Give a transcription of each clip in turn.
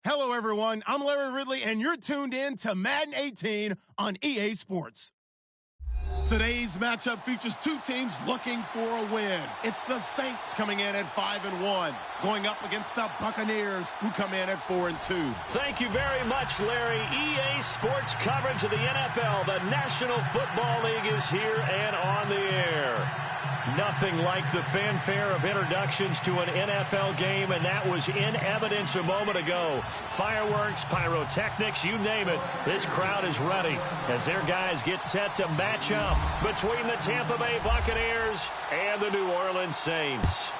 Hello, everyone. I'm Larry Ridley, and you're tuned in to Madden 18 on EA Sports. Today's matchup features two teams looking for a win. It's the Saints coming in at 5-1, going up against the Buccaneers, who come in at 4-2. Thank you very much, Larry. EA Sports coverage of the NFL. The National Football League is here and on the air. Nothing like the fanfare of introductions to an NFL game, and that was in evidence a moment ago. Fireworks, pyrotechnics, you name it. This crowd is ready as their guys get set to match up between the Tampa Bay Buccaneers and the New Orleans Saints.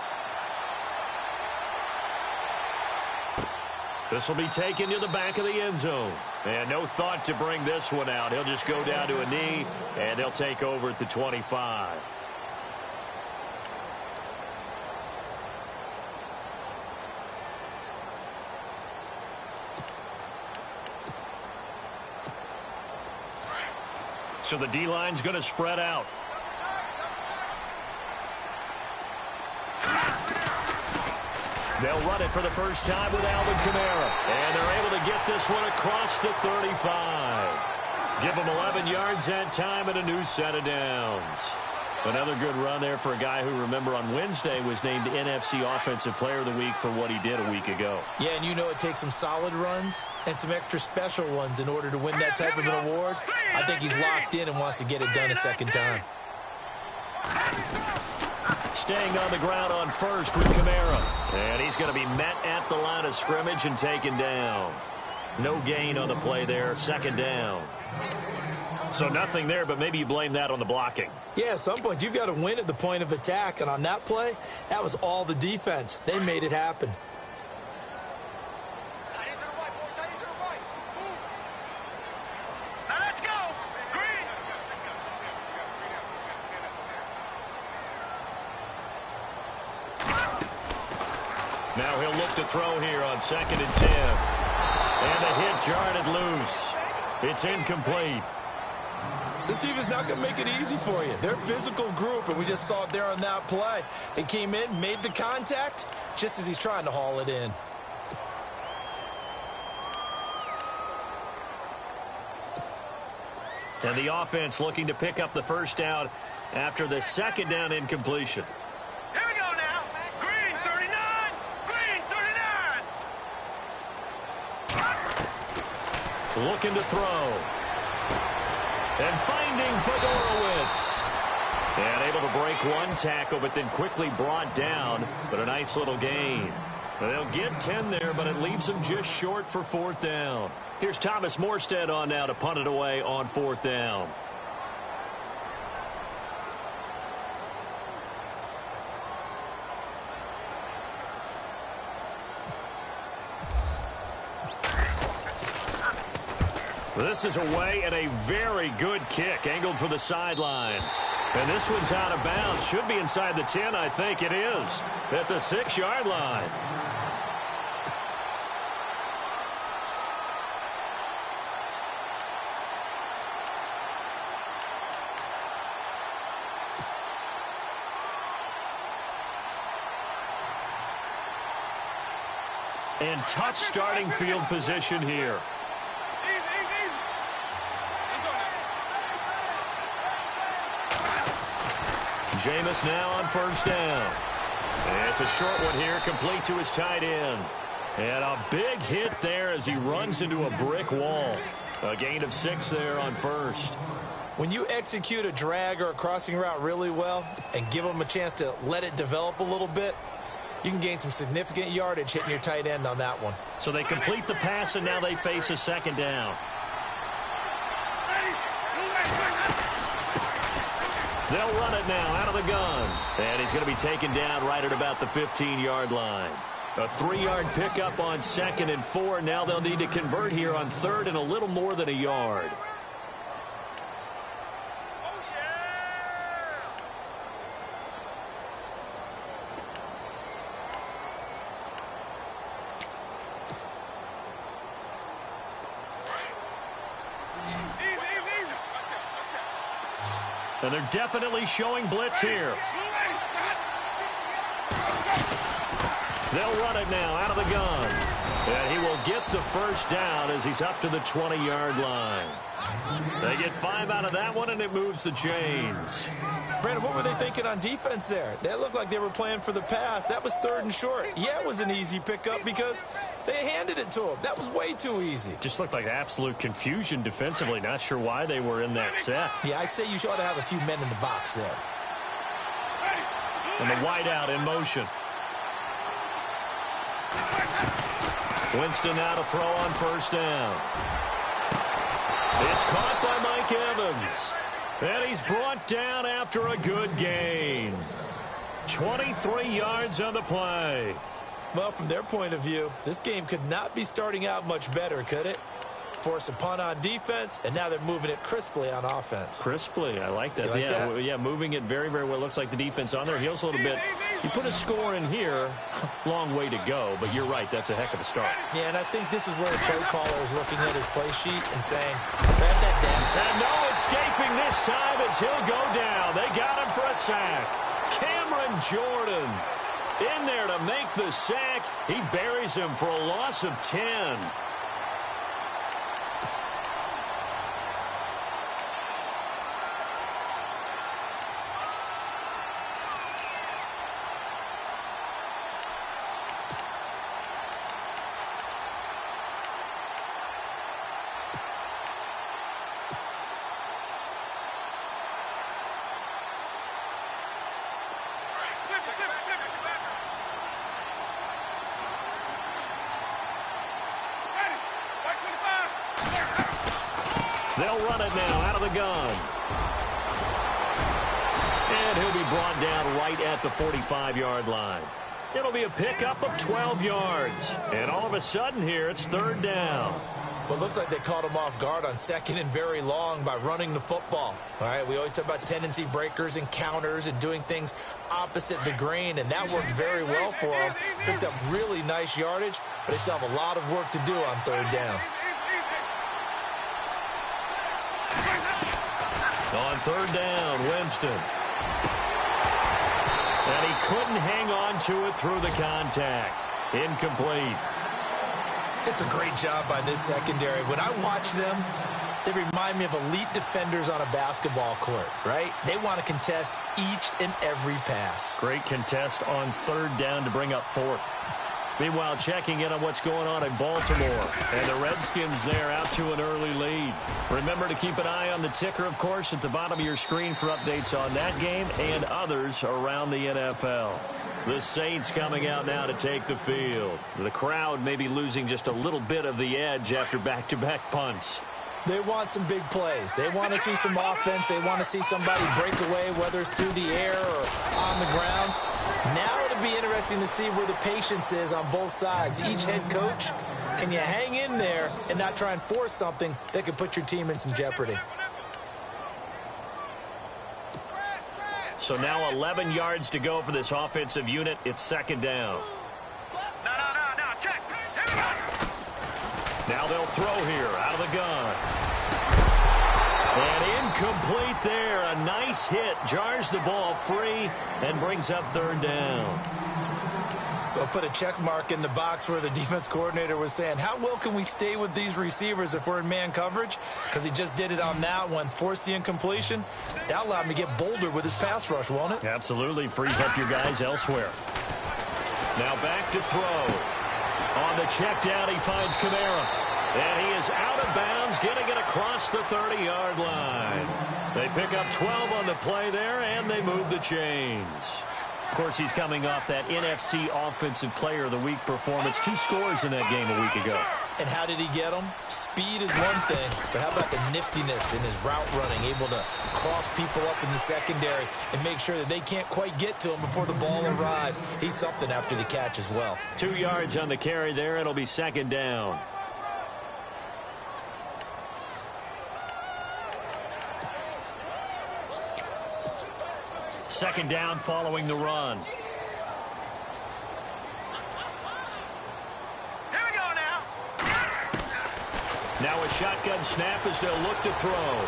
This will be taken to the back of the end zone. And no thought to bring this one out. He'll just go down to a knee, and he'll take over at the 25. So the D-line's going to spread out. They'll run it for the first time with Alvin Kamara. And they're able to get this one across the 35. Give them 11 yards that time and a new set of downs. Another good run there for a guy who, remember, on Wednesday was named NFC Offensive Player of the Week for what he did a week ago. Yeah, and you know it takes some solid runs and some extra special ones in order to win that type of an award. I think he's locked in and wants to get it done a second time. Staying on the ground on first with Kamara. And he's going to be met at the line of scrimmage and taken down. No gain on the play there, second down. So nothing there, but maybe you blame that on the blocking. Yeah, at some point you've got to win at the point of attack, and on that play, that was all the defense. They made it happen. Now let's go! Green! Now he'll look to throw here on 2nd and 10. And a hit jarred it loose. It's incomplete. This team is not going to make it easy for you. They're a physical group, and we just saw it there on that play. They came in, made the contact, just as he's trying to haul it in. And the offense looking to pick up the first down after the second down incompletion. Here we go now. Green 39! Green 39! Looking to throw. And finding Fedorowicz. And able to break one tackle, but then quickly brought down. But a nice little gain. They'll get 10 there, but it leaves them just short for 4th down. Here's Thomas Morstead on now to punt it away on 4th down. This is away and a very good kick angled for the sidelines. And this one's out of bounds. Should be inside the 10, I think it is. At the 6-yard line. And tough starting field position here. Jameis now on 1st down. And it's a short one here, complete to his tight end. And a big hit there as he runs into a brick wall. A gain of 6 there on 1st. When you execute a drag or a crossing route really well and give them a chance to let it develop a little bit, you can gain some significant yardage hitting your tight end on that one. So they complete the pass, and now they face a 2nd down. They'll run it now out of the gun. And he's going to be taken down right at about the 15-yard line. A 3-yard pickup on 2nd and 4. Now they'll need to convert here on 3rd and a little more than a yard. And they're definitely showing blitz here. They'll run it now out of the gun. And he will get the first down as he's up to the 20-yard line. They get 5 out of that one, and it moves the chains. Brandon, what were they thinking on defense there? That looked like they were playing for the pass. That was 3rd and short. Yeah, it was an easy pickup because they handed it to him. That was way too easy. Just looked like absolute confusion defensively. Not sure why they were in that set. Yeah, I'd say you ought to have a few men in the box there. And the wideout in motion. Winston now to throw on first down. It's caught by Mike Evans. And he's brought down after a good gain. 23 yards on the play. Well, from their point of view, this game could not be starting out much better, could it? Force a punt on defense, and now they're moving it crisply on offense. Crisply, I like that. Like that? Yeah, moving it very, very well. Looks like the defense on their heels a little bit. You put a score in here, long way to go, but you're right, that's a heck of a start. Yeah, and I think this is where the play caller is looking at his play sheet and saying, grab that down. And no escaping this time as he'll go down. They got him for a sack. Cameron Jordan in there to make the sack. He buries him for a loss of 10. They'll run it now out of the gun. And he'll be brought down right at the 45-yard line. It'll be a pickup of 12 yards. And all of a sudden here, it's 3rd down. Well, it looks like they caught him off guard on 2nd and very long by running the football. All right, we always talk about tendency breakers and counters and doing things opposite the grain, and that worked very well for them. Picked up really nice yardage, but they still have a lot of work to do on 3rd down. On 3rd down, Winston. And he couldn't hang on to it through the contact. Incomplete. It's a great job by this secondary. When I watch them, they remind me of elite defenders on a basketball court, right? They want to contest each and every pass. Great contest on 3rd down to bring up 4th. Meanwhile, checking in on what's going on in Baltimore. And the Redskins there out to an early lead. Remember to keep an eye on the ticker, of course, at the bottom of your screen for updates on that game and others around the NFL. The Saints coming out now to take the field. The crowd may be losing just a little bit of the edge after back-to-back punts. They want some big plays. They want to see some offense. They want to see somebody break away, whether it's through the air or on the ground. Now it'll be interesting to see where the patience is on both sides. Each head coach, can you hang in there and not try and force something that could put your team in some jeopardy? So now 11 yards to go for this offensive unit. It's 2nd down. No, check. Now they'll throw here out of the gun. And incomplete there. A nice hit. Jars the ball free and brings up 3rd down. They'll put a check mark in the box where the defense coordinator was saying, how well can we stay with these receivers if we're in man coverage? Because he just did it on that one. Forced the incompletion. That allowed him to get bolder with his pass rush, won't it? Absolutely. Frees up your guys elsewhere. Now back to throw. On the check down, he finds Kamara. And he is out of bounds, getting it across the 30-yard line. They pick up 12 on the play there, and they move the chains. Of course, he's coming off that NFC Offensive Player of the Week performance. 2 scores in that game a week ago. And how did he get them? Speed is one thing, but how about the niftiness in his route running, able to cross people up in the secondary and make sure that they can't quite get to him before the ball arrives. He's something after the catch as well. 2 yards on the carry there. It'll be 2nd down. Second down following the run. Here we go now. Now a shotgun snap as they'll look to throw.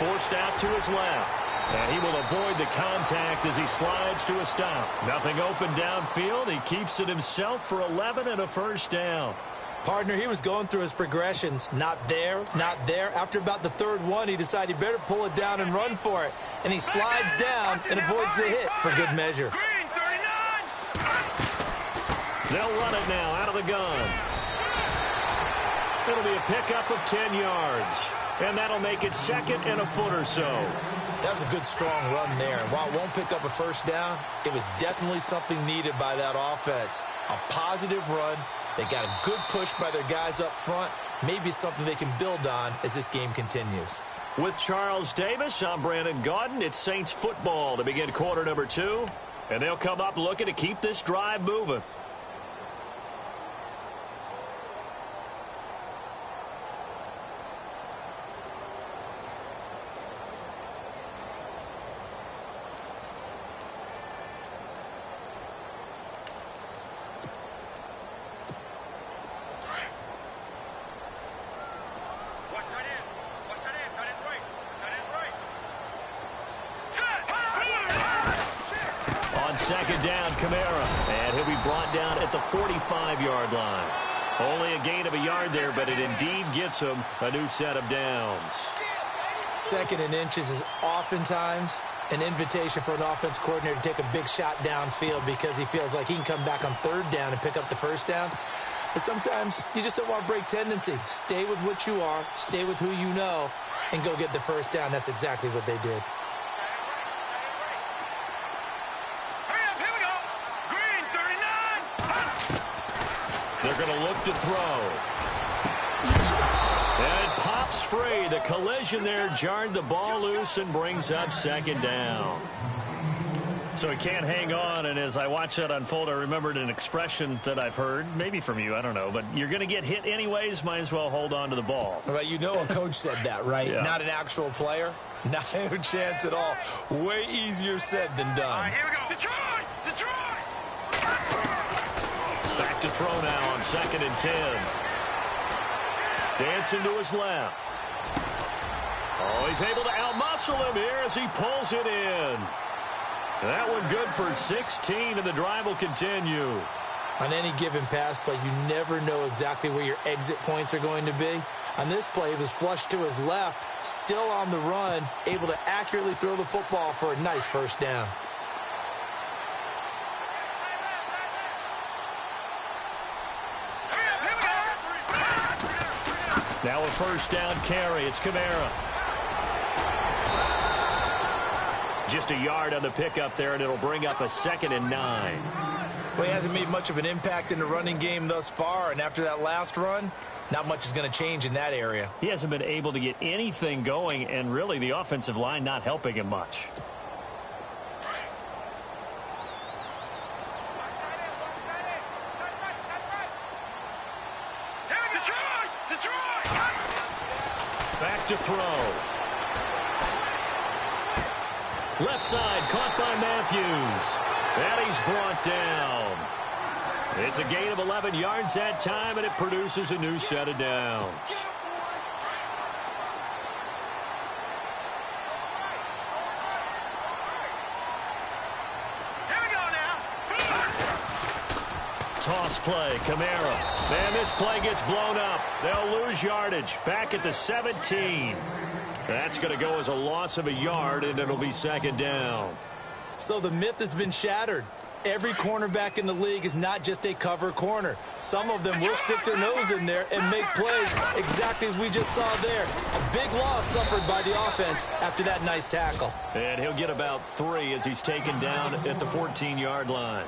forced out to his left. And he will avoid the contact as he slides to a stop. Nothing open downfield. He keeps it himself for 11 and a first down. Partner, he was going through his progressions. Not there, not there. After about the third one, he decided he better pull it down and run for it. And he slides down and avoids the hit for good measure. Green 39. They'll run it now out of the gun. It'll be a pickup of 10 yards. And that'll make it second and a foot or so. That was a good, strong run there. And while it won't pick up a first down, it was definitely something needed by that offense. A positive run. They got a good push by their guys up front. Maybe something they can build on as this game continues. With Charles Davis, I'm Brandon Gaudin. It's Saints football to begin quarter number 2. And they'll come up looking to keep this drive moving. Second down, Kamara. And he'll be brought down at the 45-yard line. Only a gain of a yard there, but it indeed gets him a new set of downs. Second and inches is oftentimes an invitation for an offense coordinator to take a big shot downfield because he feels like he can come back on third down and pick up the first down. But sometimes you just don't want to break tendency. Stay with what you are, stay with who you know, and go get the first down. That's exactly what they did. They're going to look to throw. And it pops free. The collision there jarred the ball loose and brings up second down. So he can't hang on, and as I watch that unfold, I remembered an expression that I've heard, maybe from you, I don't know, but you're going to get hit anyways, might as well hold on to the ball. Well, you know a coach said that, right? Yeah. Not an actual player. Not a chance at all. Way easier said than done. All right, here we go. Detroit! Detroit! Back to throw now on second and 10. Dancing to his left. Oh, he's able to outmuscle him here as he pulls it in. That one good for 16, and the drive will continue. On any given pass play, you never know exactly where your exit points are going to be. On this play, he was flushed to his left, still on the run, able to accurately throw the football for a nice first down. Now a first down carry. It's Kamara. Just a yard on the pickup there, and it'll bring up a second and 9. Well, he hasn't made much of an impact in the running game thus far, and after that last run, not much is going to change in that area. He hasn't been able to get anything going, and really the offensive line not helping him much. Back to throw. Left side, caught by Matthews. And he's brought down. It's a gain of 11 yards that time, and it produces a new set of downs. Here we go now. Toss play, Kamara. And this play gets blown up. They'll lose yardage. Back at the 17. That's going to go as a loss of a yard, and it'll be second down. So the myth has been shattered. Every cornerback in the league is not just a cover corner. Some of them will stick their nose in there and make plays exactly as we just saw there. A big loss suffered by the offense after that nice tackle. And he'll get about 3 as he's taken down at the 14-yard line.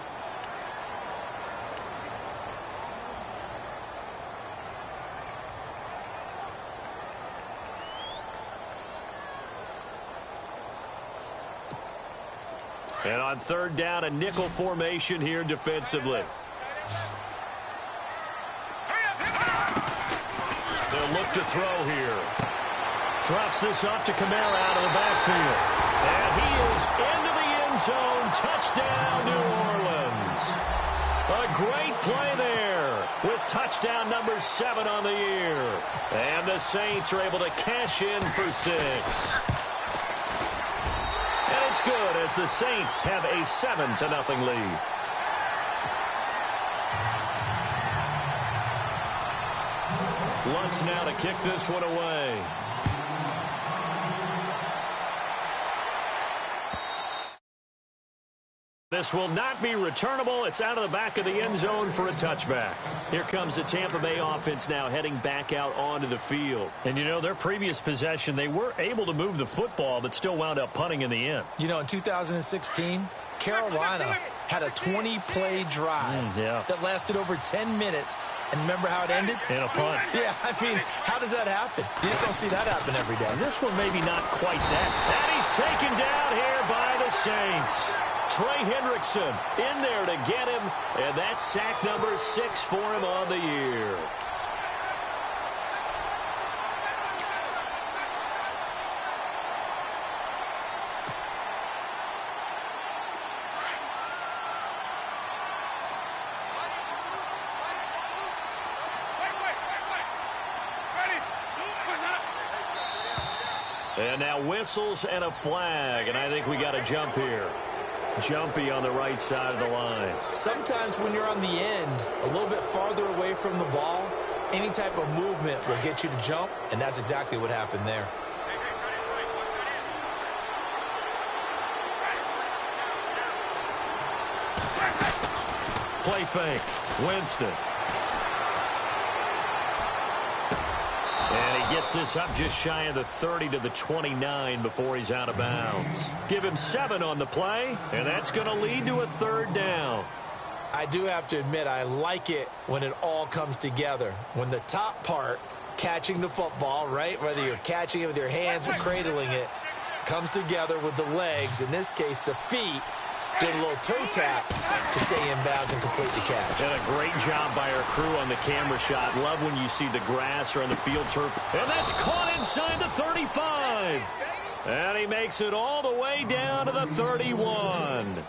And on third down, a nickel formation here defensively. They'll look to throw here. Drops this off to Kamara out of the backfield. And he is into the end zone. Touchdown, New Orleans. A great play there with touchdown number 7 on the year. And the Saints are able to cash in for 6. And it's good as the Saints have a 7-0 lead. Lutz now to kick this one away. This will not be returnable. It's out of the back of the end zone for a touchback. Here comes the Tampa Bay offense now heading back out onto the field. And, you know, their previous possession, they were able to move the football but still wound up punting in the end. You know, in 2016, Carolina had a 20-play drive that lasted over 10 minutes. And remember how it ended? In a punt. Yeah, I mean, how does that happen? You just don't see that happen every day. And this one maybe not quite that. And he's taken down here by the Saints. Trey Hendrickson in there to get him, and that's sack number 6 for him on the year. And now whistles and a flag, and I think we got a jump here. Jumpy on the right side of the line. Sometimes when you're on the end, a little bit farther away from the ball, any type of movement will get you to jump, and that's exactly what happened there. Play fake. Winston. And he gets this up just shy of the 30 to the 29 before he's out of bounds. Give him 7 on the play, and that's going to lead to a 3rd down. I do have to admit, I like it when it all comes together. When the top part, catching the football, right, whether you're catching it with your hands or cradling it, comes together with the legs, in this case the feet, doing a little toe tap to stay in bounds and complete the catch. And a great job by our crew on the camera shot. Love when you see the grass or on the field turf. And that's caught inside the 35. And he makes it all the way down to the 31.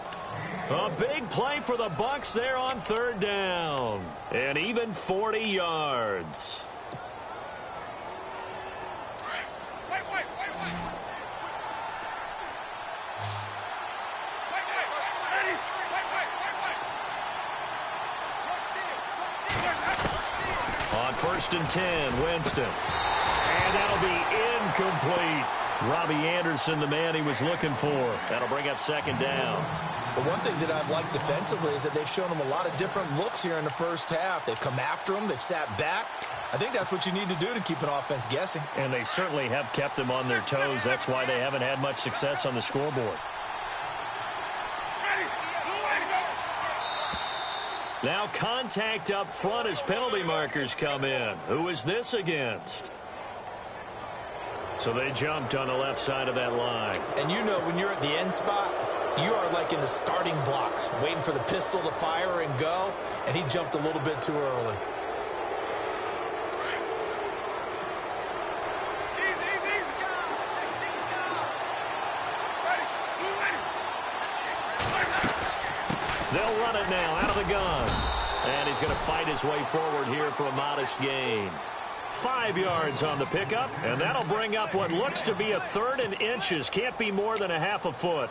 A big play for the Bucs there on 3rd down. And even 40 yards. On 1st and 10, Winston. And that'll be incomplete. Robbie Anderson, the man he was looking for. That'll bring up 2nd down. But one thing that I've liked defensively is that they've shown him a lot of different looks here in the first half. They've come after him. They've sat back. I think that's what you need to do to keep an offense guessing. And they certainly have kept them on their toes. That's why they haven't had much success on the scoreboard. Now contact up front as penalty markers come in. Who is this against? So they jumped on the left side of that line. And you know when you're at the end spot, you are like in the starting blocks, waiting for the pistol to fire and go, and he jumped a little bit too early. They'll run it now out of the gun. And he's going to fight his way forward here for a modest gain. 5 yards on the pickup, and that'll bring up what looks to be a 3rd and inches. Can't be more than a half a foot.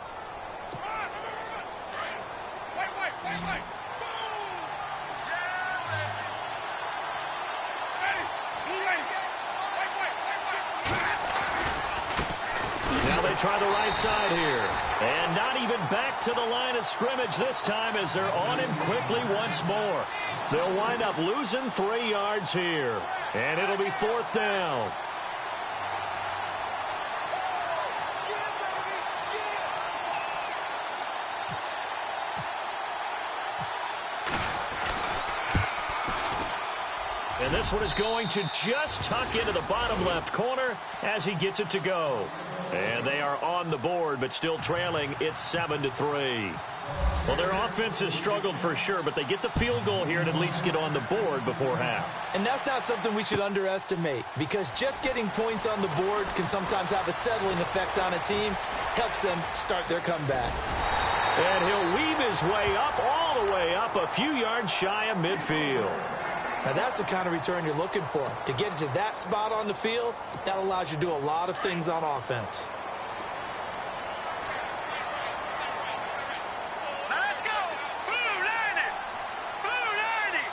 Now they try the right side here. And not even back to the line of scrimmage this time as they're on him quickly once more. They'll wind up losing 3 yards here. And it'll be 4th down. And this one is going to just tuck into the bottom left corner as he gets it to go. And they are on the board, but still trailing. It's 7-3. Well, their offense has struggled for sure, but they get the field goal here and at least get on the board before half. And that's not something we should underestimate, because just getting points on the board can sometimes have a settling effect on a team. Helps them start their comeback. And he'll weave his way up all all the way up a few yards shy of midfield. Now, that's the kind of return you're looking for. To get to that spot on the field, that allows you to do a lot of things on offense. Let's go. Blue line it. Blue line it.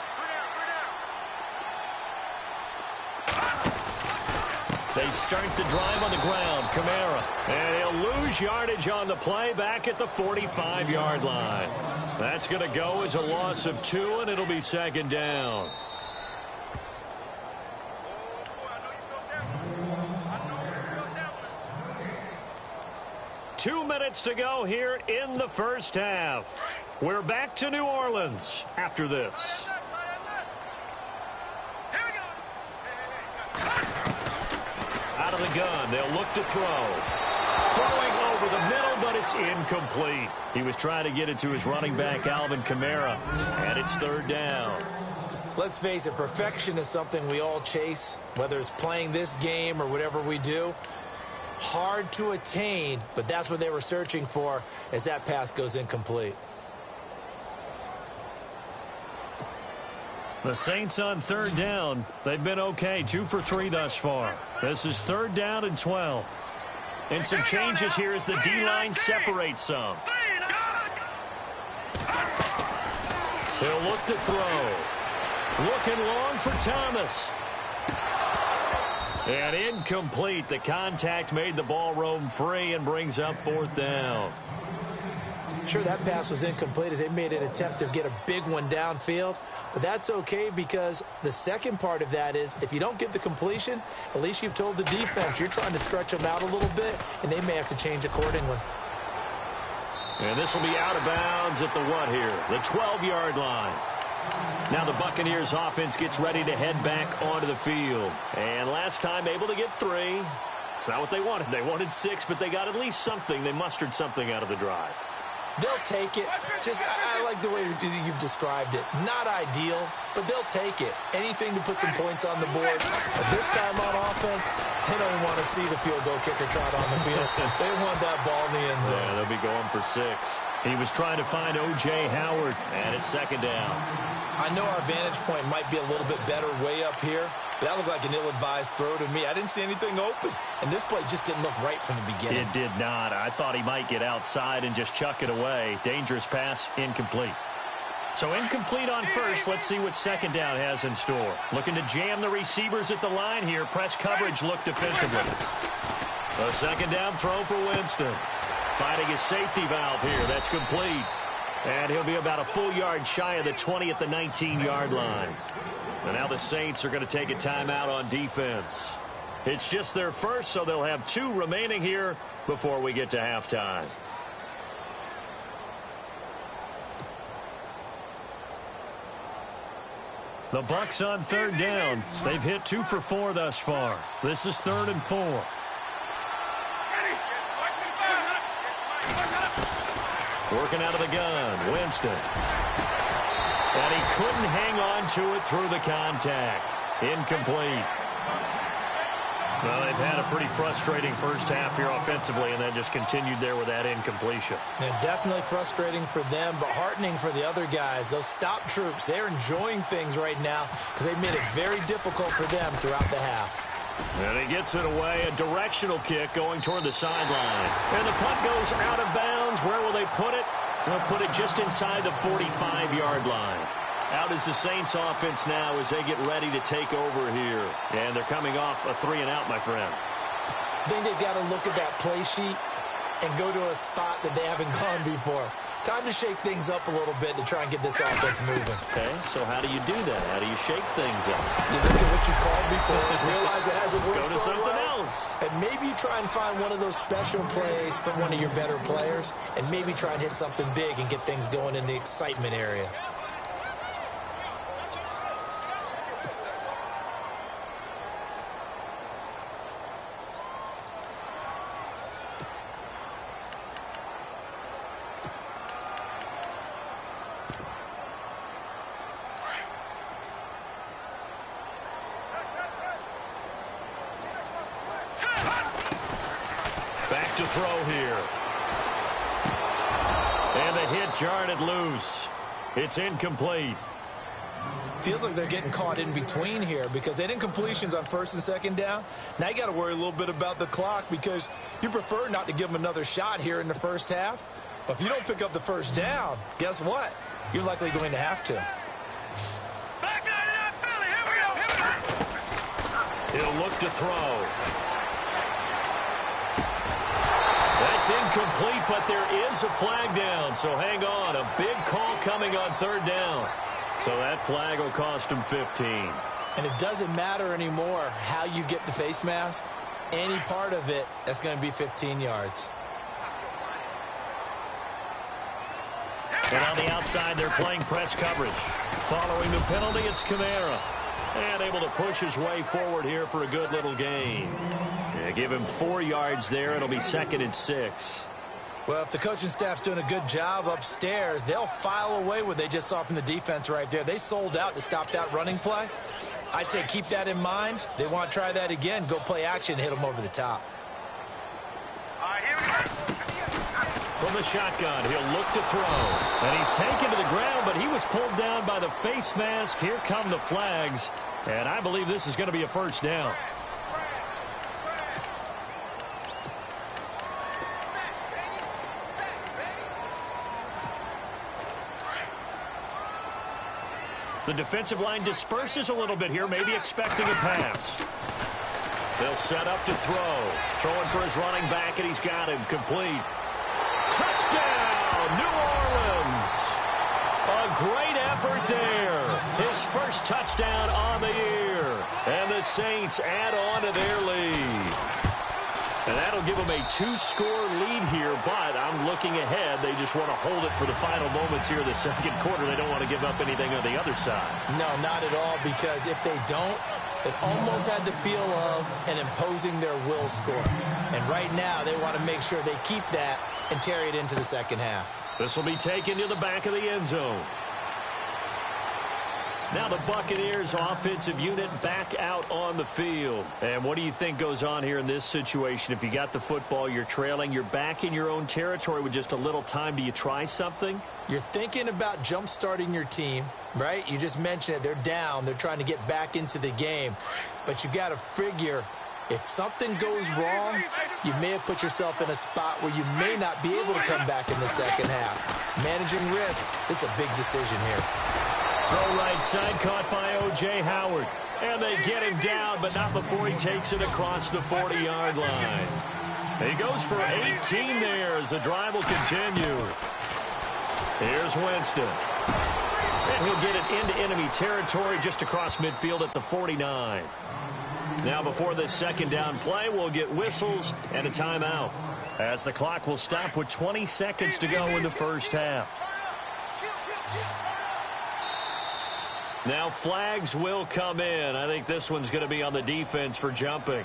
They start the drive on the ground. Kamara. And he'll lose yardage on the play back at the 45-yard line. That's going to go as a loss of 2, and it'll be second down. 2 minutes to go here in the first half. We're back to New Orleans after this. Out of the gun, they'll look to throw. Throwing over the middle, but it's incomplete. He was trying to get it to his running back, Alvin Kamara, and it's third down. Let's face it, perfection is something we all chase, whether it's playing this game or whatever we do. Hard to attain, but that's what they were searching for as that pass goes incomplete. The Saints on third down. They've been okay, 2 for 3 thus far. This is third down and 12. And some changes here as the D-line separates some. They'll look to throw. Looking long for Thomas. And incomplete. The contact made the ball roam free and brings up fourth down. Sure, that pass was incomplete as they made an attempt to get a big one downfield, but that's okay because the second part of that is if you don't get the completion, at least you've told the defense you're trying to stretch them out a little bit, and they may have to change accordingly. And this will be out of bounds at the what here? The 12-yard line. Now the Buccaneers offense gets ready to head back onto the field. And last time able to get 3. It's not what they wanted. They wanted 6, but they got at least something. They mustered something out of the drive. They'll take it. I like the way you've described it. Not ideal, but they'll take it. Anything to put some points on the board. But this time on offense, they don't want to see the field goal kicker trot on the field. They want that ball in the end zone. Yeah, they'll be going for 6. He was trying to find O.J. Howard, and it's second down. I know our vantage point might be a little bit better way up here, but that looked like an ill-advised throw to me. I didn't see anything open, and this play just didn't look right from the beginning. It did not. I thought he might get outside and just chuck it away. Dangerous pass, incomplete. So incomplete on first. Let's see what second down has in store. Looking to jam the receivers at the line here. Press coverage look defensively. A second down throw for Winston. Finding his safety valve here. That's complete. And he'll be about a full yard shy of the 20 at the 19-yard line. And now the Saints are going to take a timeout on defense. It's just their first, so they'll have 2 remaining here before we get to halftime. The Bucs on third down. They've hit 2 for 4 thus far. This is 3rd and 4. Working out of the gun, Winston. And he couldn't hang on to it through the contact. Incomplete. Well, they've had a pretty frustrating first half here offensively, and then just continued there with that incompletion. Yeah, definitely frustrating for them, but heartening for the other guys. Those stop troops, they're enjoying things right now because they made it very difficult for them throughout the half. And he gets it away, a directional kick going toward the sideline. And the punt goes out of bounds. Where will they put it? They'll put it just inside the 45-yard line. Out is the Saints offense now as they get ready to take over here. And they're coming off a 3-and-out, my friend. I think they've got to look at that play sheet and go to a spot that they haven't gone before. Time to shake things up a little bit to try and get this offense moving. Okay, so how do you do that? How do you shake things up? You look at what you called before, realize it hasn't worked Go to so something well, else. and maybe you try and find one of those special plays from one of your better players, and maybe try and hit something big and get things going in the excitement area. Back to throw here. And the hit jarred it loose. It's incomplete. Feels like they're getting caught in between here because they didn't completions on first and second down. Now you got to worry a little bit about the clock because you prefer not to give them another shot here in the first half. But if you don't pick up the first down, guess what? You're likely going to have to. He'll look to throw. That's incomplete, but there is a flag down, so hang on. A big call coming on third down. So that flag will cost him 15. And it doesn't matter anymore how you get the face mask. Any part of it, that's going to be 15 yards. And on the outside, they're playing press coverage. Following the penalty, it's Kamara. And able to push his way forward here for a good little gain. Yeah, give him 4 yards there. It'll be 2nd and 6. Well, if the coaching staff's doing a good job upstairs, they'll file away what they just saw from the defense right there. They sold out to stop that running play. I'd say keep that in mind. They want to try that again. Go play action, hit them over the top. All right, here we go. From the shotgun, he'll look to throw. And he's taken to the ground, but he was pulled down by the face mask. Here come the flags. And I believe this is going to be a first down. The defensive line disperses a little bit here, maybe expecting a pass. They'll set up to throw. Throwing for his running back, and he's got him complete. Touchdown, New Orleans. A great effort there. His first touchdown on the year. And the Saints add on to their lead. And that'll give them a 2-score lead here, but I'm looking ahead. They just want to hold it for the final moments here in the second quarter. They don't want to give up anything on the other side. No, not at all, because if they don't, it almost had the feel of an imposing their will score. And right now, they want to make sure they keep that and carry it into the second half. This will be taken to the back of the end zone. Now the Buccaneers offensive unit back out on the field. And what do you think goes on here in this situation? If you got the football, you're trailing, you're back in your own territory with just a little time. Do you try something? You're thinking about jump-starting your team, right? You just mentioned it. They're down. They're trying to get back into the game. But you got to figure if something goes wrong, you may have put yourself in a spot where you may not be able to come back in the second half. Managing risk, this is a big decision here. Throw right side, caught by O.J. Howard. And they get him down, but not before he takes it across the 40-yard line. He goes for 18 there as the drive will continue. Here's Winston. And he'll get it into enemy territory just across midfield at the 49. Now before this second down play, we'll get whistles and a timeout, as the clock will stop with 20 seconds to go in the first half. Now flags will come in. I think this one's going to be on the defense for jumping.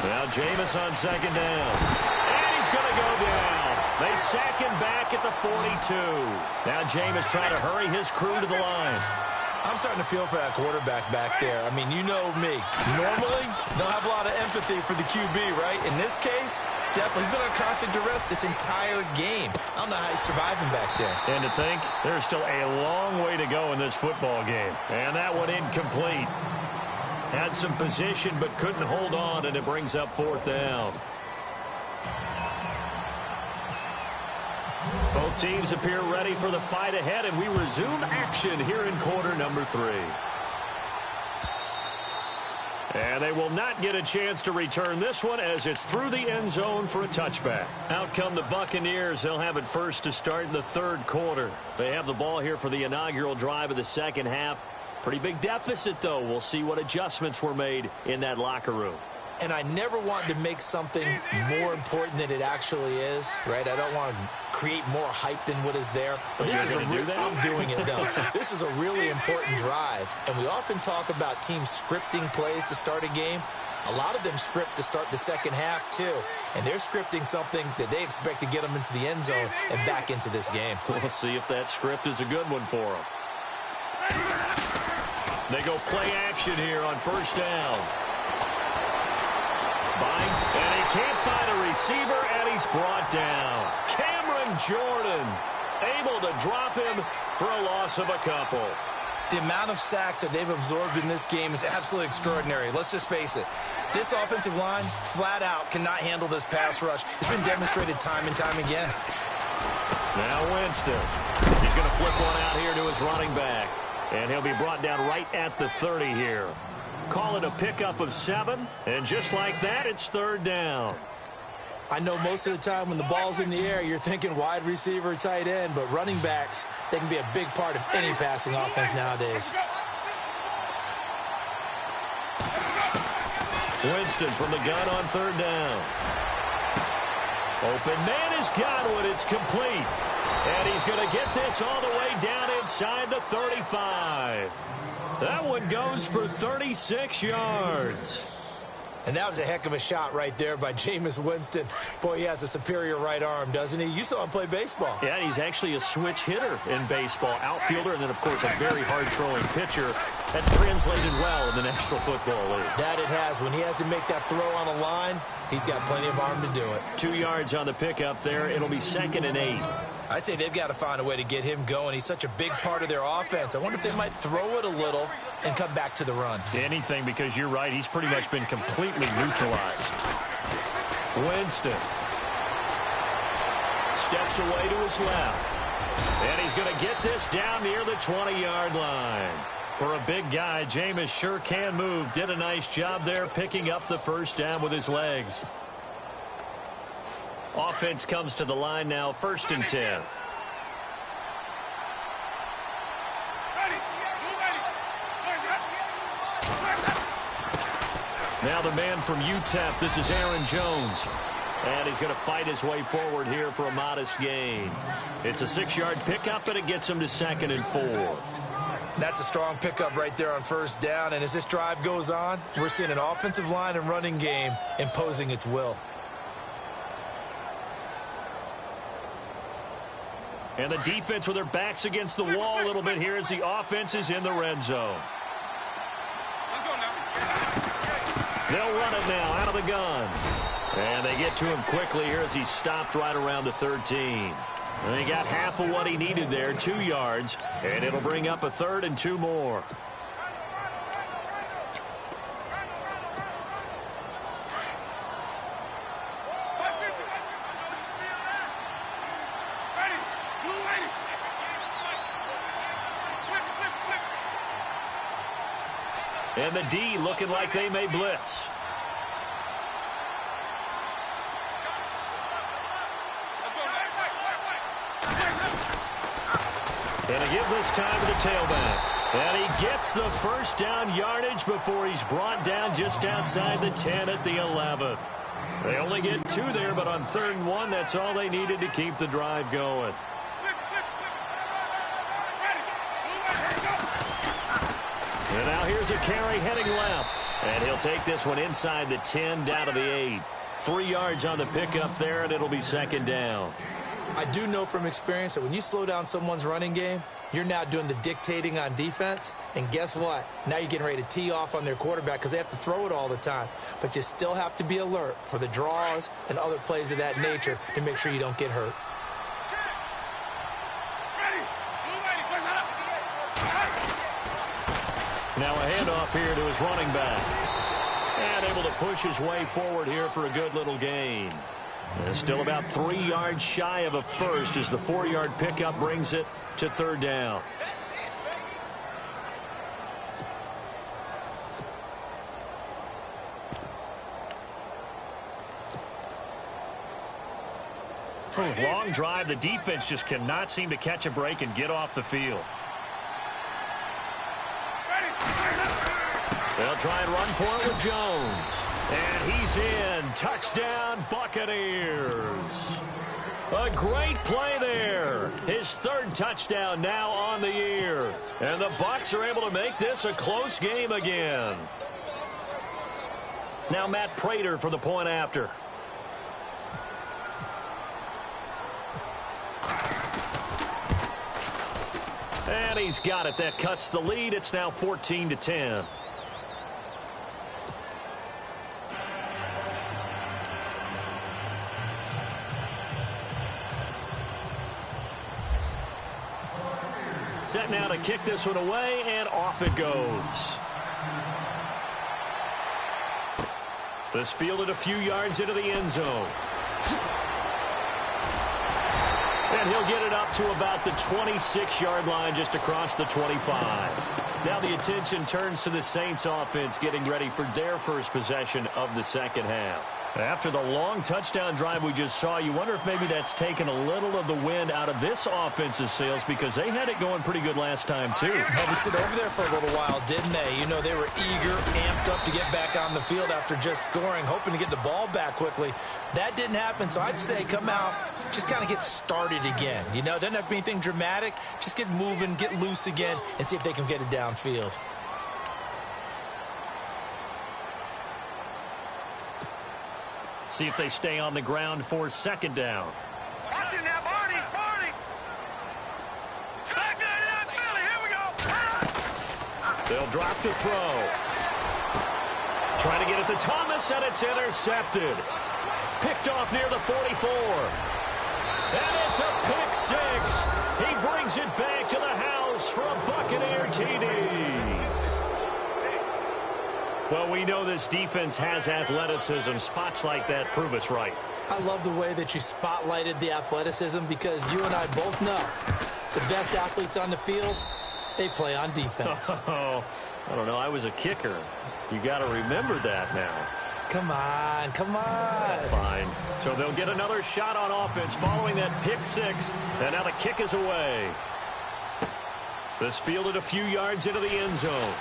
Now Jameis on second down. And he's going to go down. They sack him back at the 42. Now Jameis trying to hurry his crew to the line. I'm starting to feel for that quarterback back there. I mean, you know me. Normally, they'll have a lot of empathy for the QB, right? In this case, definitely. He's been under constant duress this entire game. I don't know how he's surviving back there. And to think, there's still a long way to go in this football game. And that one incomplete. Had some position, but couldn't hold on, and it brings up fourth down. Both teams appear ready for the fight ahead, and we resume action here in quarter number 3. And they will not get a chance to return this one as it's through the end zone for a touchback. Out come the Buccaneers. They'll have it first to start in the third quarter. They have the ball here for the inaugural drive of the second half. Pretty big deficit, though. We'll see what adjustments were made in that locker room. And I never want to make something more important than it actually is, right? I don't want to create more hype than what is there. But this is I'm doing it, though. This is a really important drive. And we often talk about teams scripting plays to start a game. A lot of them script to start the second half, too. And they're scripting something that they expect to get them into the end zone and back into this game. We'll see if that script is a good one for them. They go play action here on first down. And he can't find a receiver, and he's brought down. Cameron Jordan able to drop him for a loss of a couple. The amount of sacks that they've absorbed in this game is absolutely extraordinary. Let's just face it. This offensive line, flat out, cannot handle this pass rush. It's been demonstrated time and time again. Now Winston. He's going to flip one out here to his running back. And he'll be brought down right at the 30 here. Call it a pickup of 7. And just like that, it's third down. I know most of the time when the ball's in the air, you're thinking wide receiver, tight end, but running backs, they can be a big part of any passing offense nowadays. Winston from the gun on third down. Open man is Godwin. It's complete. And he's going to get this all the way down inside the 35. That one goes for 36 yards. And that was a heck of a shot right there by Jameis Winston. Boy, he has a superior right arm, doesn't he? You saw him play baseball. Yeah, he's actually a switch hitter in baseball. Outfielder, and then, of course, a very hard-throwing pitcher. That's translated well in the National Football League. That it has. When he has to make that throw on a line, he's got plenty of arm to do it. 2 yards on the pickup there. It'll be 2nd and 8. I'd say they've got to find a way to get him going. He's such a big part of their offense. I wonder if they might throw it a little and come back to the run. Anything, because you're right. He's pretty much been completely neutralized. Winston steps away to his left. And he's going to get this down near the 20-yard line. For a big guy, Jameis sure can move. Did a nice job there picking up the first down with his legs. Offense comes to the line now, 1st and 10. Now the man from UTEP, this is Aaron Jones. And he's going to fight his way forward here for a modest gain. It's a 6-yard pickup, and it gets him to 2nd and 4. That's a strong pickup right there on first down. And as this drive goes on, we're seeing an offensive line and running game imposing its will. And the defense with their backs against the wall a little bit here as the offense is in the red zone. They'll run it now out of the gun. And they get to him quickly here as he stopped right around the 13. And he got half of what he needed there, 2 yards. And it'll bring up a 3rd and 2 more. And the D looking like they may blitz. And a give this time to the tailback. And he gets the first down yardage before he's brought down just outside the 10 at the 11. They only get 2 there, but on 3rd and 1, that's all they needed to keep the drive going. And now here's a carry heading left. And he'll take this one inside the 10 down to the 8. 3 yards on the pickup there, and it'll be 2nd down. I do know from experience that when you slow down someone's running game, you're now doing the dictating on defense. And guess what? Now you're getting ready to tee off on their quarterback because they have to throw it all the time. But you still have to be alert for the draws and other plays of that nature to make sure you don't get hurt. Now a handoff here to his running back. And able to push his way forward here for a good little gain. And still about 3 yards shy of a first as the 4-yard pickup brings it to 3rd down. Long drive. The defense just cannot seem to catch a break and get off the field. They'll try and run for it with Jones. And he's in. Touchdown, Buccaneers. A great play there. His 3rd touchdown now on the year. And the Bucs are able to make this a close game again. Now Matt Prater for the point after. And he's got it. That cuts the lead. It's now 14-10. Set now to kick this one away, and off it goes. This fielded a few yards into the end zone. And he'll get it up to about the 26-yard line, just across the 25. Now the attention turns to the Saints offense getting ready for their first possession of the second half. After the long touchdown drive we just saw, you wonder if maybe that's taken a little of the wind out of this offense's sails, because they had it going pretty good last time, too. Had to sit over there for a little while, didn't they? You know, they were eager, amped up to get back on the field after just scoring, hoping to get the ball back quickly. That didn't happen, so I'd say come out, just kind of get started again. You know, doesn't have to be anything dramatic. Just get moving, get loose again, and see if they can get it downfield. See if they stay on the ground for second down. Watch it now, Barney, Barney. Back there, Philly, here we go. They'll drop to throw. Trying to get it to Thomas, and it's intercepted. Picked off near the 44. And it's a pick six. He brings it back to the house for a Buccaneer TD. Well, we know this defense has athleticism. Spots like that prove us right. I love the way that you spotlighted the athleticism, because you and I both know the best athletes on the field, they play on defense. Oh, I don't know. I was a kicker. You got to remember that now. Come on, come on. Fine. So they'll get another shot on offense following that pick six. And now the kick is away. This fielded a few yards into the end zone.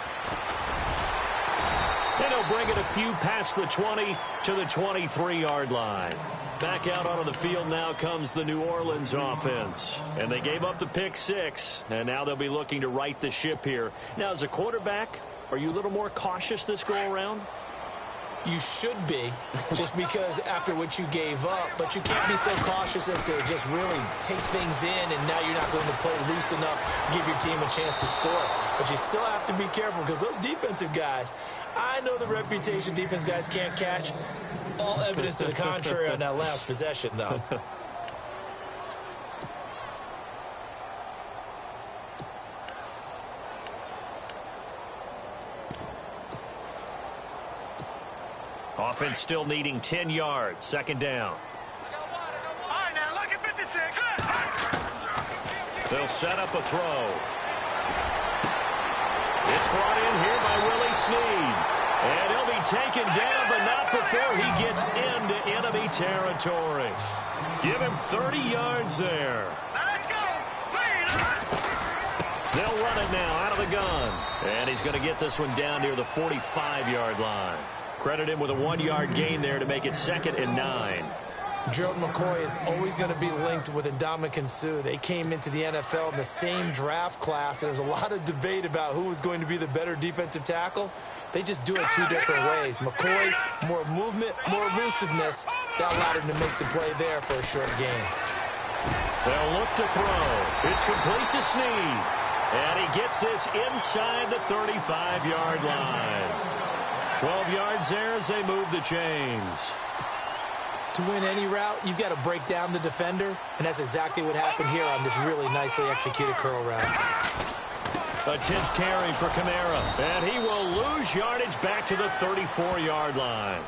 And he'll bring it a few past the 20 to the 23-yard line. Back out onto the field now comes the New Orleans offense. And they gave up the pick six. And now they'll be looking to right the ship here. Now, as a quarterback, are you a little more cautious this go-around? You should be, just because after what you gave up, but you can't be so cautious as to just really take things in, and now you're not going to play loose enough to give your team a chance to score. But you still have to be careful, because those defensive guys, I know the reputation defense guys can't catch. All evidence to the contrary on that last possession, though. Offense still needing 10 yards. Second down. All right, now, look at 56. They'll set up a throw. It's brought in here by Willie Snead. And he'll be taken down, but not before he gets into enemy territory. Give him 30 yards there. Let's go. They'll run it now out of the gun. And he's going to get this one down near the 45-yard line. Credit him with a 1-yard gain there to make it 2nd and 9. Gerald McCoy is always going to be linked with Ndamukong Suh. They came into the NFL in the same draft class. There's a lot of debate about who was going to be the better defensive tackle. They just do it two different ways. McCoy, more movement, more elusiveness. That allowed him to make the play there for a short gain. They'll look to throw. It's complete to Snead. And he gets this inside the 35-yard line. 12 yards there as they move the chains. To win any route, you've got to break down the defender, and that's exactly what happened here on this really nicely executed curl route. A 10th carry for Kamara, and he will lose yardage back to the 34-yard line.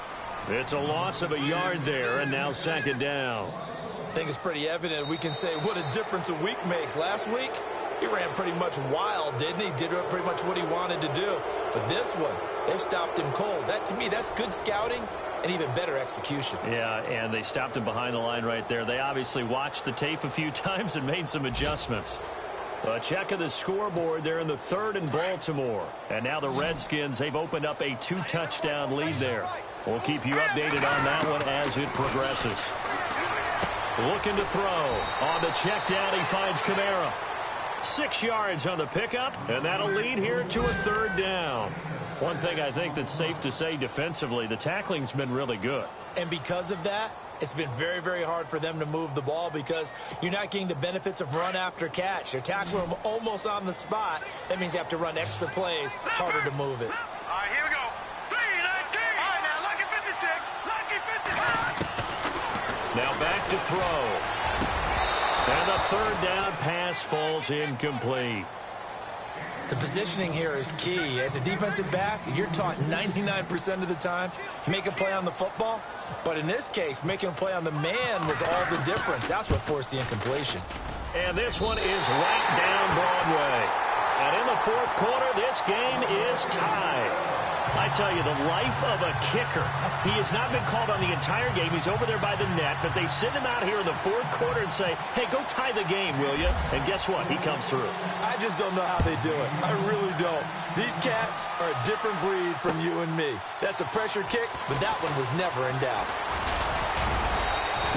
It's a loss of a yard there, and now 2nd down. I think it's pretty evident. We can say what a difference a week makes. Last week, he ran pretty much wild, didn't he? Did pretty much what he wanted to do. But this one, they've stopped him cold. That, to me, that's good scouting and even better execution. Yeah, and they stopped him behind the line right there. They obviously watched the tape a few times and made some adjustments. A check of the scoreboard there in the 3rd and Baltimore. And now the Redskins, they've opened up a 2-touchdown lead there. We'll keep you updated on that one as it progresses. Looking to throw. On the check down, he finds Kamara. 6 yards on the pickup, and that'll lead here to a 3rd down. One thing I think that's safe to say defensively, the tackling's been really good. And because of that, It's been very, very hard for them to move the ball because you're not getting the benefits of run after catch. They're tackling them almost on the spot. That means you have to run extra plays, harder to move it. All right, here we go. 3-19. All right, now, lucky 56. Lucky 56. Now back to throw. And the third down pass falls incomplete. The positioning here is key. As a defensive back, you're taught 99% of the time, make a play on the football. But in this case, making a play on the man was all the difference. That's what forced the incompletion. And this one is right down Broadway. And in the fourth quarter, this game is tied. I tell you, the life of a kicker. He has not been called on the entire game. He's over there by the net, but they send him out here in the fourth quarter and say, hey, go tie the game, will you? And guess what? He comes through. I just don't know how they do it. I really don't. These cats are a different breed from you and me. That's a pressure kick, but that one was never in doubt.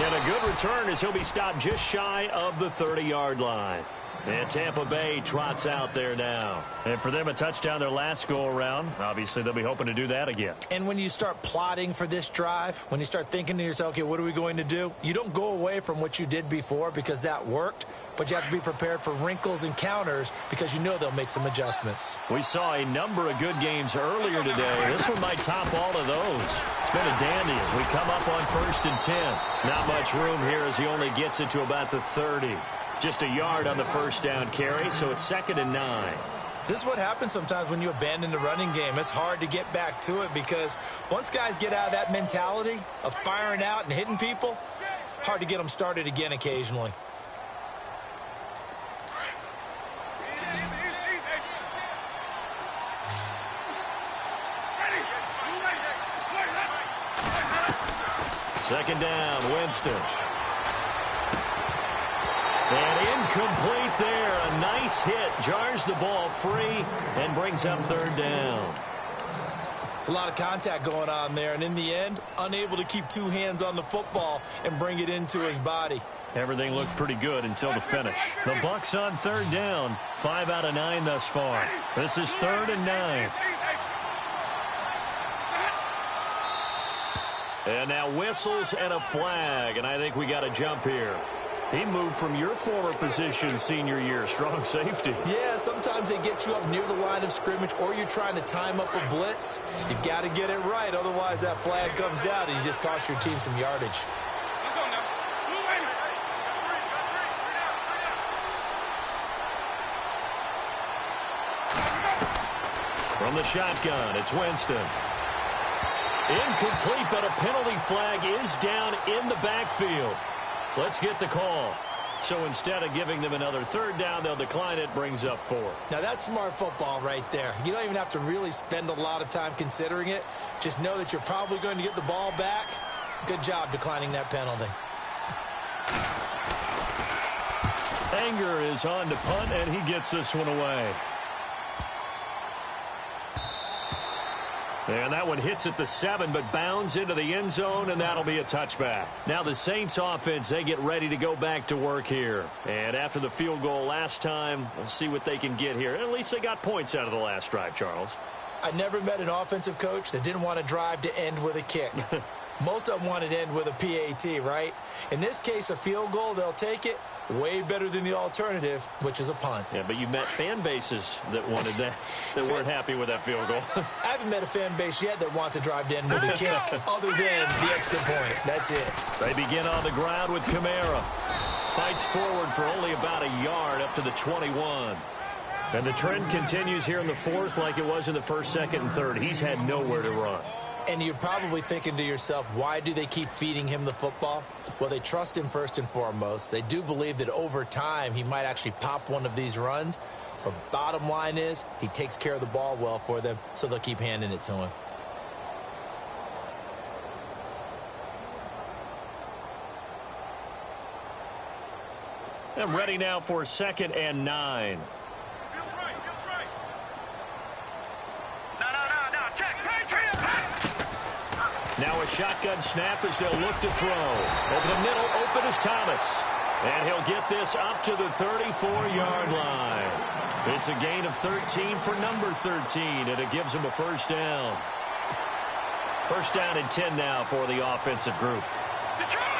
And a good return as he'll be stopped just shy of the 30-yard line. And Tampa Bay trots out there now. And for them, a touchdown their last go-around. Obviously, they'll be hoping to do that again. And when you start plotting for this drive, when you start thinking to yourself, okay, what are we going to do? You don't go away from what you did before because that worked, but you have to be prepared for wrinkles and counters because you know they'll make some adjustments. We saw a number of good games earlier today. This one might top all of those. It's been a dandy as we come up on 1st and 10. Not much room here as he only gets it to about the 30. Just a yard on the first down carry, so it's 2nd and 9. This is what happens sometimes when you abandon the running game. It's hard to get back to it because once guys get out of that mentality of firing out and hitting people, hard to get them started again occasionally. Second down, Winston. And incomplete there. A nice hit. Jars the ball free and brings up 3rd down. It's a lot of contact going on there. And in the end, unable to keep two hands on the football and bring it into his body. Everything looked pretty good until the finish. The Bucs on 3rd down. 5 out of 9 thus far. This is 3rd and 9. And now whistles and a flag. And I think we got a jump here. He moved from your former position senior year, strong safety. Yeah, sometimes they get you up near the line of scrimmage or you're trying to time up a blitz. You got to get it right, otherwise that flag comes out and you just cost your team some yardage. From the shotgun, it's Winston. Incomplete, but a penalty flag is down in the backfield. Let's get the call. So instead of giving them another 3rd down, they'll decline it, brings up 4. Now that's smart football right there. You don't even have to really spend a lot of time considering it. Just know that you're probably going to get the ball back. Good job declining that penalty. Anger is on to punt, and he gets this one away. And that one hits at the 7, but bounds into the end zone, and that'll be a touchback. Now the Saints offense, they get ready to go back to work here. And after the field goal last time, we'll see what they can get here. At least they got points out of the last drive, Charles. I never met an offensive coach that didn't want a drive to end with a kick. Most of them wanted to end with a PAT, right? In this case, a field goal, they'll take it. Way better than the alternative, which is a punt. Yeah, but you met fan bases that wanted that, that weren't happy with that field goal. I haven't met a fan base yet that wants a drive to end with a kick, other than the extra point. That's it. They begin on the ground with Kamara. Fights forward for only about a yard up to the 21. And the trend continues here in the 4th like it was in the 1st, 2nd, and 3rd. He's had nowhere to run. And you're probably thinking to yourself, why do they keep feeding him the football? Well, they trust him first and foremost. They do believe that over time he might actually pop one of these runs. But bottom line is he takes care of the ball well for them, so they'll keep handing it to him. And ready now for 2nd and 9. Now a shotgun snap as they'll look to throw. Over the middle, open is Thomas. And he'll get this up to the 34-yard line. It's a gain of 13 for number 13, and it gives him a 1st down. 1st down and 10 now for the offensive group. Detroit!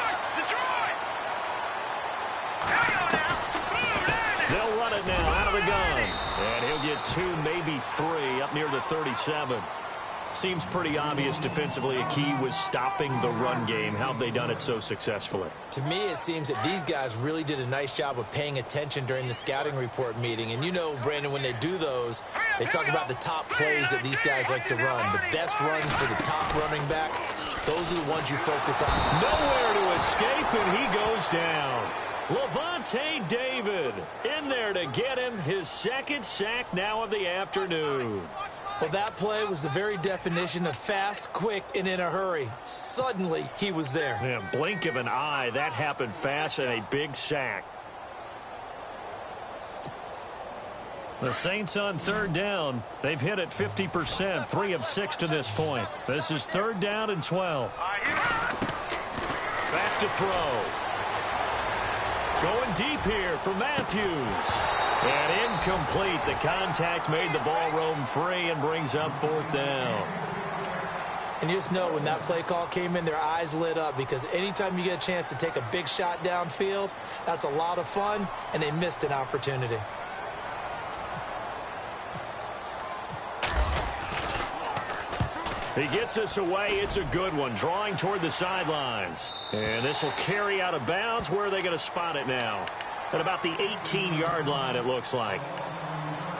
of the gun. And he'll get 2, maybe 3, up near the 37. Seems pretty obvious defensively a key was stopping the run game. How have they done it so successfully? To me, it seems that these guys really did a nice job of paying attention during the scouting report meeting. And you know, Brandon, when they do those, they talk about the top plays that these guys like to run. The best runs for the top running back, those are the ones you focus on. Nowhere to escape, and he goes down. Levante David in there to get him his second sack now of the afternoon. Well, that play was the very definition of fast, quick, and in a hurry. Suddenly, he was there. Yeah, blink of an eye, that happened fast, and a big sack. The Saints on third down. They've hit it 50%, 3 of 6 to this point. This is 3rd down and 12. Back to throw. Going deep here for Matthews. And incomplete. The contact made the ball roam free and brings up 4th down. And you just know when that play call came in, their eyes lit up, because anytime you get a chance to take a big shot downfield, that's a lot of fun, and they missed an opportunity. He gets us away. It's a good one, drawing toward the sidelines. And this will carry out of bounds. Where are they going to spot it now? At about the 18-yard line, it looks like.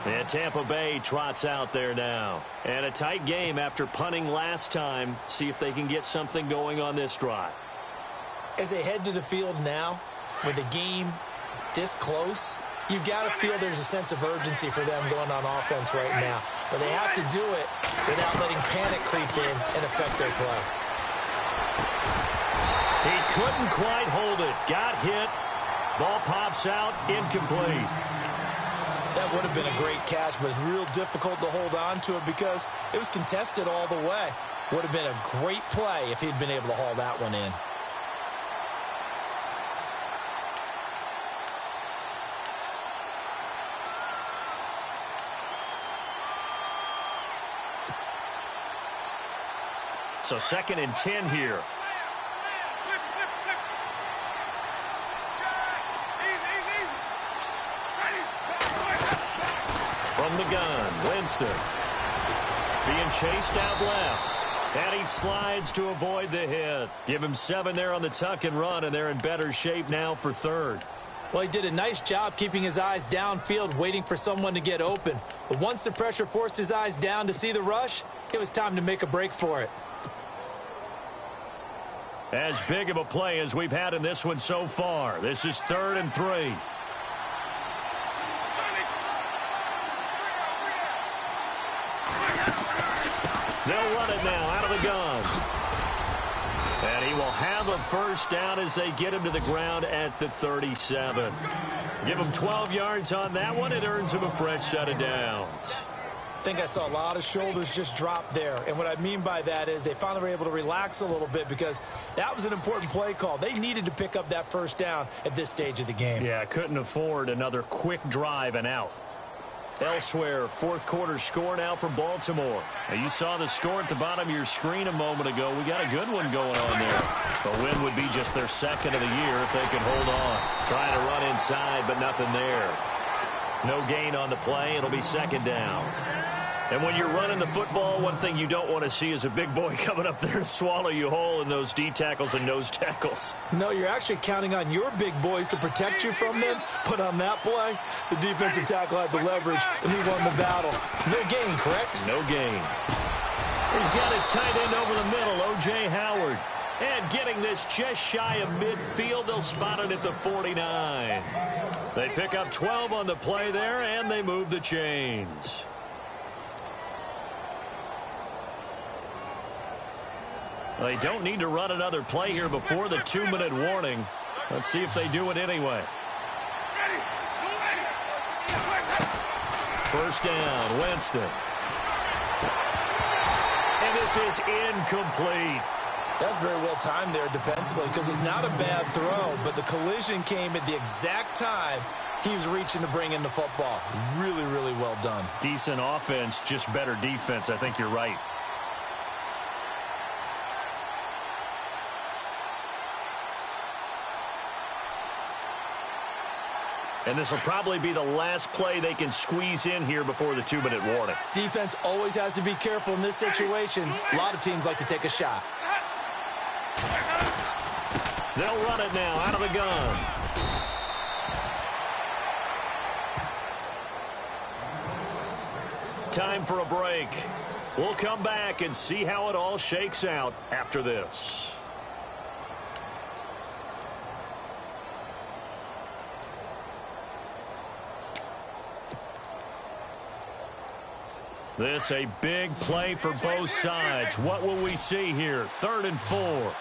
And Tampa Bay trots out there now. And a tight game after punting last time. See if they can get something going on this drive. As they head to the field now, with the game this close, you've got to feel there's a sense of urgency for them going on offense right now. But they have to do it without letting panic creep in and affect their play. He couldn't quite hold it. Got hit. Ball pops out, incomplete. That would have been a great catch, but it's real difficult to hold on to it because it was contested all the way. Would have been a great play if he'd been able to haul that one in. So 2nd and 10 here. From the gun, Winston. Being chased out left. And he slides to avoid the hit. Give him 7 there on the tuck and run, and they're in better shape now for 3rd. Well, he did a nice job keeping his eyes downfield, waiting for someone to get open. But once the pressure forced his eyes down to see the rush, it was time to make a break for it. As big of a play as we've had in this one so far. This is 3rd and 3. They'll run it now out of the gun. And he will have a 1st down as they get him to the ground at the 37. Give him 12 yards on that one. It earns him a fresh set of downs. I think I saw a lot of shoulders just drop there. And what I mean by that is they finally were able to relax a little bit because that was an important play call. They needed to pick up that 1st down at this stage of the game. Yeah, couldn't afford another quick drive and out. Elsewhere, 4th quarter score now for Baltimore. Now, you saw the score at the bottom of your screen a moment ago. We got a good one going on there. The win would be just their 2nd of the year if they could hold on. Trying to run inside, but nothing there. No gain on the play. It'll be 2nd down. And when you're running the football, one thing you don't want to see is a big boy coming up there and swallow you whole in those D tackles and nose tackles. No, you're actually counting on your big boys to protect you from them. But on that play, the defensive tackle had the leverage, and he won the battle. No gain, correct? No gain. He's got his tight end over the middle, O.J. Howard. And getting this just shy of midfield, they'll spot it at the 49. They pick up 12 on the play there, and they move the chains. They don't need to run another play here before the 2-minute warning. Let's see if they do it anyway. 1st down, Winston. And this is incomplete. That's very well timed there defensively because it's not a bad throw, but the collision came at the exact time he was reaching to bring in the football. Really, really well done. Decent offense, just better defense. I think you're right. And this will probably be the last play they can squeeze in here before the 2-minute warning. Defense always has to be careful in this situation. A lot of teams like to take a shot. They'll run it now out of the gun. Time for a break. We'll come back and see how it all shakes out after this. This a big play for both sides. What will we see here? 3rd and 4. Ready.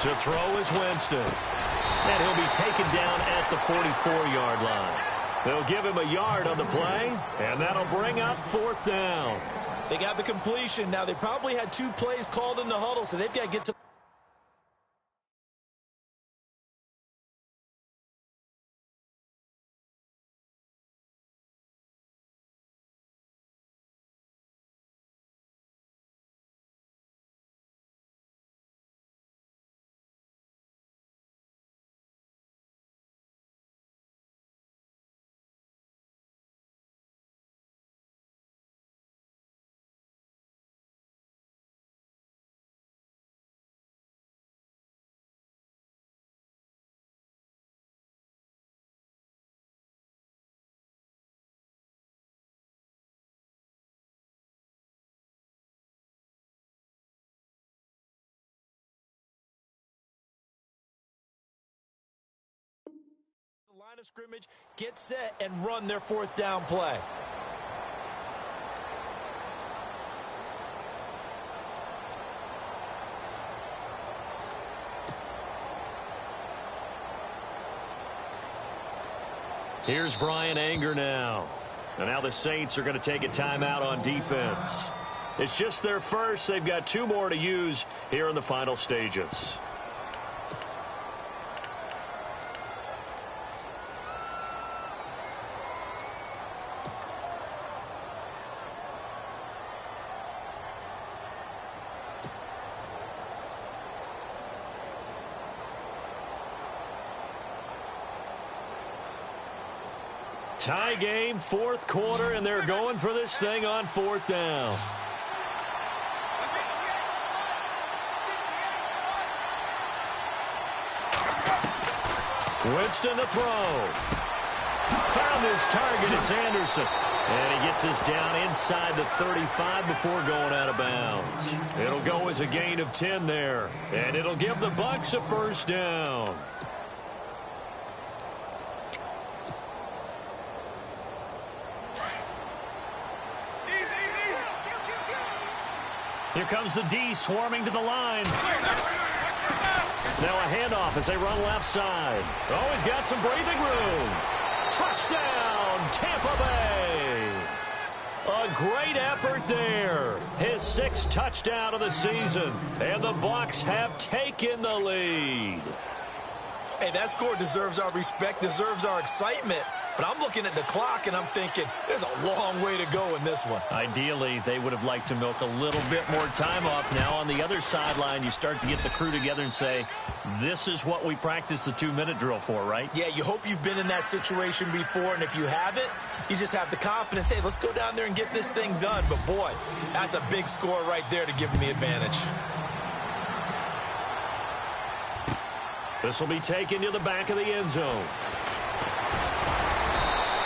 To throw is Winston. And he'll be taken down at the 44-yard line. They'll give him a yard on the play, and that'll bring up 4th down. They got the completion. Now, they probably had 2 plays called in the huddle, so they've got to get to... line of scrimmage, get set, and run their 4th down play. Here's Brian Anger now. And now the Saints are going to take a timeout on defense. It's just their first. They've got 2 more to use here in the final stages. Tie game, 4th quarter, and they're going for this thing on 4th down. Winston to throw. Found his target, it's Anderson. And he gets this down inside the 35 before going out of bounds. It'll go as a gain of 10 there. And it'll give the Bucs a 1st down. Here comes the D swarming to the line. Now a handoff as they run left side. Oh, he's got some breathing room. Touchdown, Tampa Bay. A great effort there. His 6th touchdown of the season. And the Bucs have taken the lead. Hey, that score deserves our respect, deserves our excitement. But I'm looking at the clock, and I'm thinking there's a long way to go in this one. Ideally, they would have liked to milk a little bit more time off. Now, on the other sideline, you start to get the crew together and say, this is what we practiced the 2-minute drill for, right? Yeah, you hope you've been in that situation before, and if you haven't, you just have the confidence, hey, let's go down there and get this thing done. But, boy, that's a big score right there to give them the advantage. This will be taken to the back of the end zone.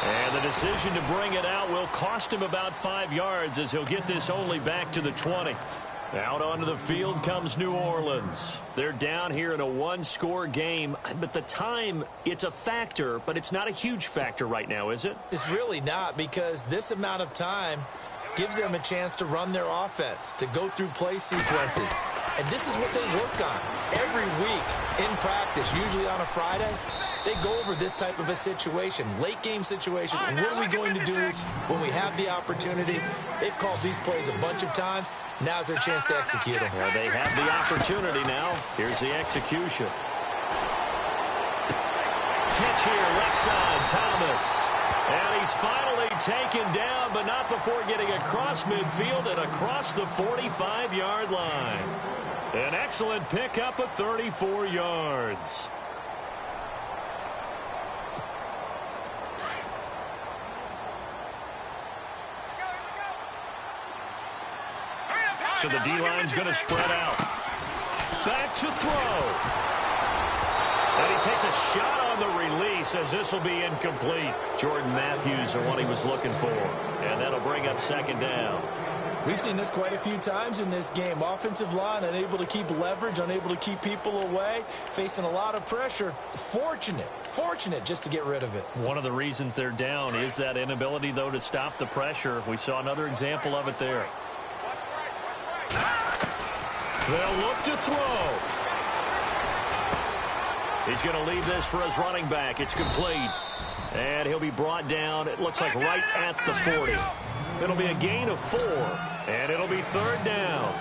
And the decision to bring it out will cost him about 5 yards as he'll get this only back to the 20. Out onto the field comes New Orleans. They're down here in a 1-score game, but the time, it's a factor, but it's not a huge factor right now, is it? It's really not, because this amount of time gives them a chance to run their offense, to go through play sequences. And this is what they work on every week in practice, usually on a Friday. They go over this type of a situation, late game situation. And what are we going to do when we have the opportunity? They've called these plays a bunch of times. Now's their chance to execute them. Well, they have the opportunity now. Here's the execution. Catch here, left side, Thomas. And he's finally taken down, but not before getting across midfield and across the 45-yard line. An excellent pickup of 34 yards. So the D-line's going to spread out. Back to throw. And he takes a shot on the release as this will be incomplete. Jordan Matthews, the one he was looking for. And that'll bring up second down. We've seen this quite a few times in this game. Offensive line unable to keep leverage, unable to keep people away, facing a lot of pressure. Fortunate just to get rid of it. One of the reasons they're down is that inability, though, to stop the pressure. We saw another example of it there. They'll look to throw. He's going to leave this for his running back. It's complete. And he'll be brought down, it looks like right at the 40. It'll be a gain of 4. And it'll be third down.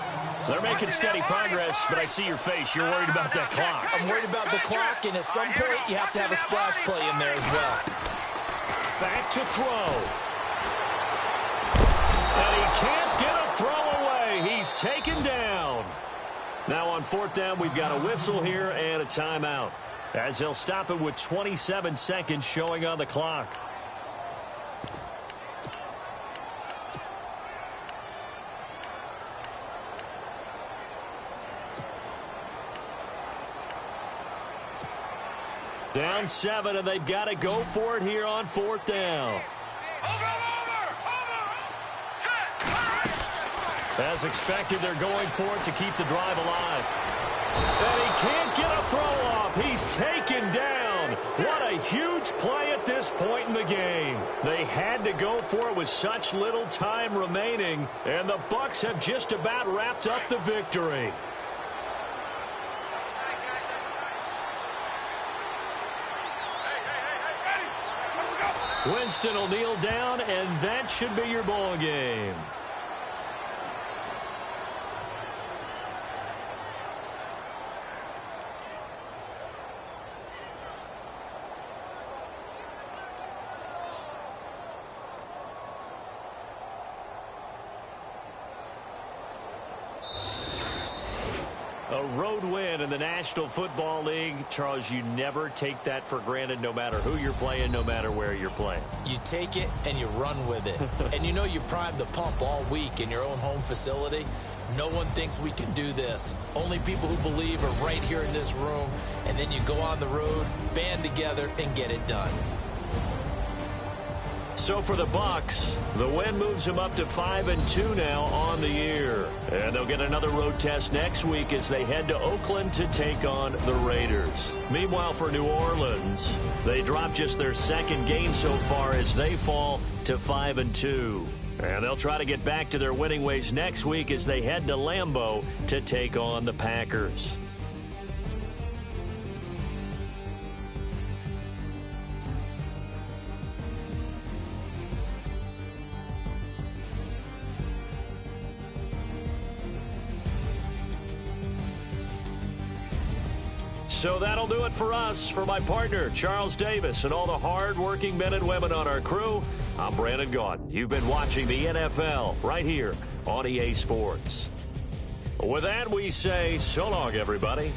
They're making steady progress, but I see your face. You're worried about that clock. I'm worried about the clock, and at some point you have to have a splash play in there as well. Back to throw. And he can't get a throw away. He's taken down. Now on fourth down, we've got a whistle here and a timeout, as they'll stop it with 27 seconds showing on the clock. Down 7, and they've got to go for it here on fourth down. As expected, they're going for it to keep the drive alive. And he can't get a throw off. He's taken down. What a huge play at this point in the game. They had to go for it with such little time remaining, and the Bucs have just about wrapped up the victory. Winston will kneel down, and that should be your ball game. A road win in the National Football League. Charles, you never take that for granted, no matter who you're playing, no matter where you're playing. You take it and you run with it. And you know you primed the pump all week in your own home facility. No one thinks we can do this. Only people who believe are right here in this room. And then you go on the road, band together, and get it done. So for the Bucs, the win moves them up to 5-2 now on the year. And they'll get another road test next week as they head to Oakland to take on the Raiders. Meanwhile, for New Orleans, they drop just their second game so far as they fall to 5-2. And they'll try to get back to their winning ways next week as they head to Lambeau to take on the Packers. So that'll do it for us. For my partner, Charles Davis, and all the hard-working men and women on our crew, I'm Brandon Gaudin. You've been watching the NFL right here on EA Sports. With that, we say so long, everybody.